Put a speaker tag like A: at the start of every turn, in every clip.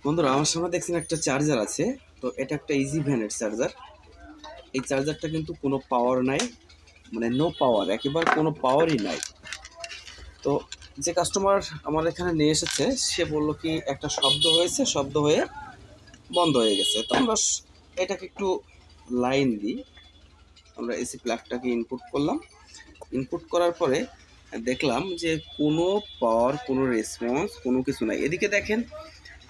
A: বন্ধুরা, আমার সামনে দেখছেন একটা চার্জার আছে। তো এটা একটা ইজি ভ্যানের চার্জার। এই চার্জারটা কিন্তু কোনো পাওয়ার নাই, মানে নো পাওয়ার, একেবারে কোনো পাওয়ারই নাই। তো যে কাস্টমার আমার এখানে নিয়ে এসেছে সে বলল কি একটা শব্দ হয়েছে, শব্দ হয়ে বন্ধ হয়ে গেছে। তো আমরা এটাকে একটু লাইন দিই। আমরা এসি প্লাগটাকে ইনপুট করলাম। ইনপুট করার পরে দেখলাম যে কোনো পাওয়ার, কোনো রেসপন্স, কোনো কিছু নাই। এদিকে দেখেন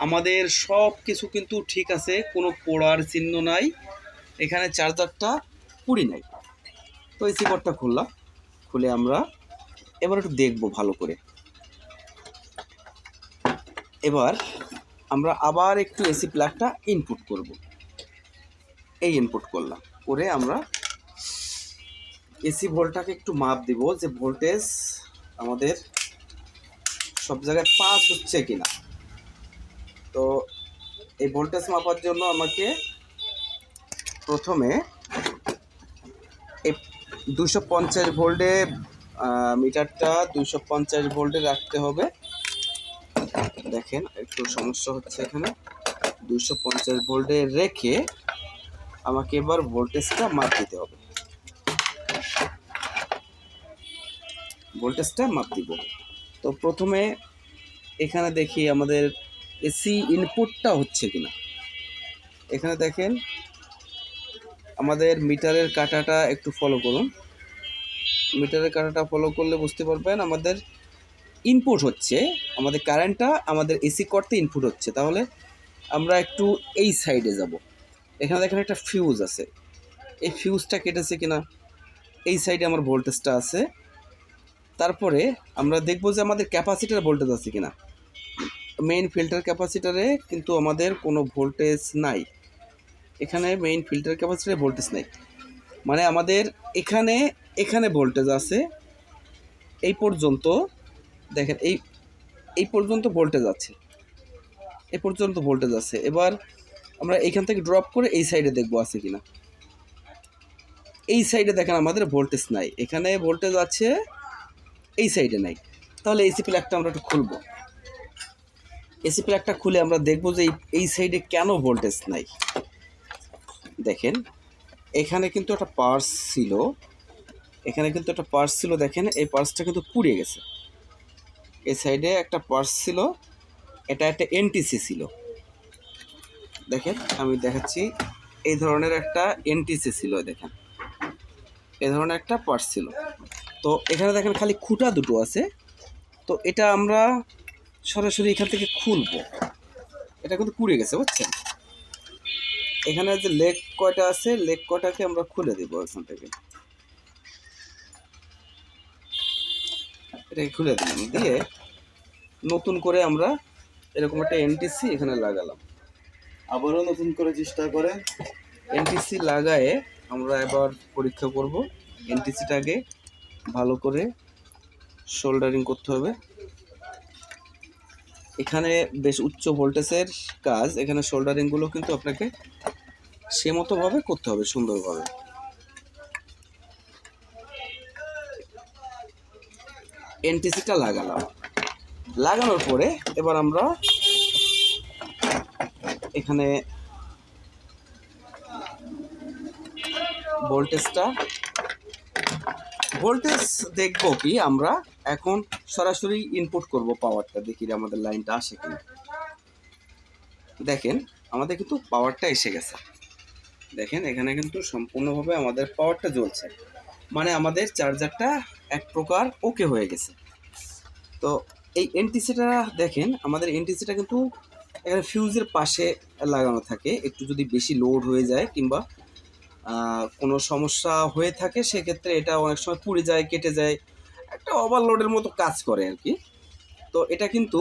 A: আমাদের সব কিছু কিন্তু ঠিক আছে, কোনো পোড়ার চিহ্ন নাই, এখানে চার্জারটা পুড়ি নাই। তো এসি কর্ডটা খুললাম, খুলে আমরা এবার একটু দেখবো ভালো করে। এবার আমরা আবার একটু এসি প্লাগটা ইনপুট করব। এই ইনপুট করলাম, করে আমরা এসি ভোল্টটাকে একটু মাপ দিব যে ভোল্টেজ আমাদের সব জায়গায় পাস হচ্ছে কিনা। তো এই ভোল্টেজ মাপার জন্য আমাকে প্রথমে এই 250 ভোল্টে মিটারটা 250 ভোল্টে রাখতে হবে। দেখেন একটু সমস্যা হচ্ছে এখানে। 250 ভোল্টে রেখে আমাকে এবার ভোল্টেজটা মাপ দিতে হবে। ভোল্টেজটা মাপ দিব। তো প্রথমে এখানে দেখি আমাদের এসি ইনপুটটা হচ্ছে কিনা। এখানে দেখেন আমাদের মিটারের কাঁটাটা একটু ফলো করুন। মিটারের কাঁটাটা ফলো করলে বুঝতে পারবেন আমাদের ইনপুট হচ্ছে, আমাদের কারেন্টটা আমাদের এসি করতে ইনপুট হচ্ছে। তাহলে আমরা একটু এই সাইডে যাব। এখানে দেখেন একটা ফিউজ আছে, এই ফিউজটা কেটেছে কিনা। এই সাইডে আমার ভোল্টেজটা আছে। তারপরে আমরা দেখব যে আমাদের ক্যাপাসিটার ভোল্টেজ আছে কিনা। মেইন ফিল্টার ক্যাপাসিটারে কিন্তু আমাদের কোনো ভোল্টেজ নাই। এখানে মেইন ফিল্টার ক্যাপাসিটারে ভোল্টেজ নাই, মানে আমাদের এখানে এখানে ভোল্টেজ আছে। এই পর্যন্ত দেখেন, এই পর্যন্ত ভোল্টেজ আছে, এই পর্যন্ত ভোল্টেজ আছে। এবার আমরা এইখান থেকে ড্রপ করে এই সাইডে দেখবো আছে কিনা। এই সাইডে দেখেন আমাদের ভোল্টেজ নাই, এখানে ভোল্টেজ আছে, এই সাইডে নাই। তাহলে এসি প্লাগটা আমরা একটু খুলবো। এসি প্লাগটা খুলে আমরা দেখবো যে এই সাইডে কেন ভোল্টেজ নাই। দেখেন এখানে কিন্তু একটা পার্স ছিল, এখানে কিন্তু একটা পার্স ছিল। দেখেন এই পার্সটা কিন্তু পুড়ে গেছে। এই সাইডে একটা পার্স ছিল, এটা একটা এনটিসি ছিল। দেখেন আমি দেখাচ্ছি, এই ধরনের একটা এনটিসি ছিল। দেখেন এই ধরনের একটা পার্স ছিল। তো এখানে দেখেন খালি খুঁটা দুটো আছে। তো এটা আমরা সরাসরি এখান থেকে খুলবো। এটা কিন্তু পুড়ে গেছে, বুঝছেন। এখানে যে লেগ কয়টা আছে, লেগ কয়টাকে আমরা খুলে দেব এখান থেকে। এটাকে খুলে দিলাম, দিয়ে নতুন করে আমরা এরকম একটা এনটিসি এখানে লাগালাম।
B: আবারও নতুন করে চেষ্টা করেন।
A: এনটিসি লাগায়ে আমরা এবার পরীক্ষা করব। এনটিসিটাকে ভালো করে সোল্ডারিং করতে হবে। এখানে বেশ উচ্চ ভোল্টেজের কাজ, এখানে সোল্ডারিংগুলো কিন্তু আপনাকে সে মতোভাবে করতে হবে, সুন্দরভাবে। এনটিসিটা লাগালাম, লাগানোর পরে এবার আমরা এখানে ভোল্টেজ দেখবো কি আমরা এখন সরাসরি ইনপুট করব পাওয়ারটা, দেখি আমাদের লাইনটা আসে কিনা। দেখেন আমাদের কিন্তু পাওয়ারটা এসে গেছে। দেখেন এখানে কিন্তু সম্পূর্ণভাবে আমাদের পাওয়ারটা জ্বলছে, মানে আমাদের চার্জারটা এক প্রকার ওকে হয়ে গেছে। তো এই এনটিসিটা দেখেন, আমাদের এনটিসিটা কিন্তু এখানে ফিউজের পাশে লাগানো থাকে। একটু যদি বেশি লোড হয়ে যায় কিংবা কোনো সমস্যা হয়ে থাকে সেক্ষেত্রে এটা অনেক সময় পুড়ে যায়, কেটে যায়, একটা ওভারলোডের মতো কাজ করে আর কি। তো এটা কিন্তু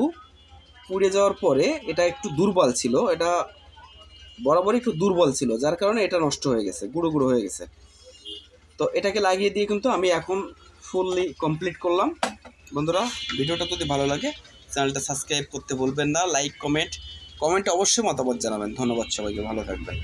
A: পুড়ে যাওয়ার পরে এটা একটু দুর্বল ছিল, এটা বরাবরই একটু দুর্বল ছিল, যার কারণে এটা নষ্ট হয়ে গেছে, গুঁড়ো গুঁড়ো হয়ে গেছে। তো এটাকে লাগিয়ে দিয়ে কিন্তু আমি এখন ফুললি কমপ্লিট করলাম। বন্ধুরা, ভিডিওটা যদি ভালো লাগে চ্যানেলটা সাবস্ক্রাইব করতে ভুলবেন না, লাইক কমেন্ট অবশ্যই মতামত জানাবেন। ধন্যবাদ সবাইকে, ভালো থাকবেন।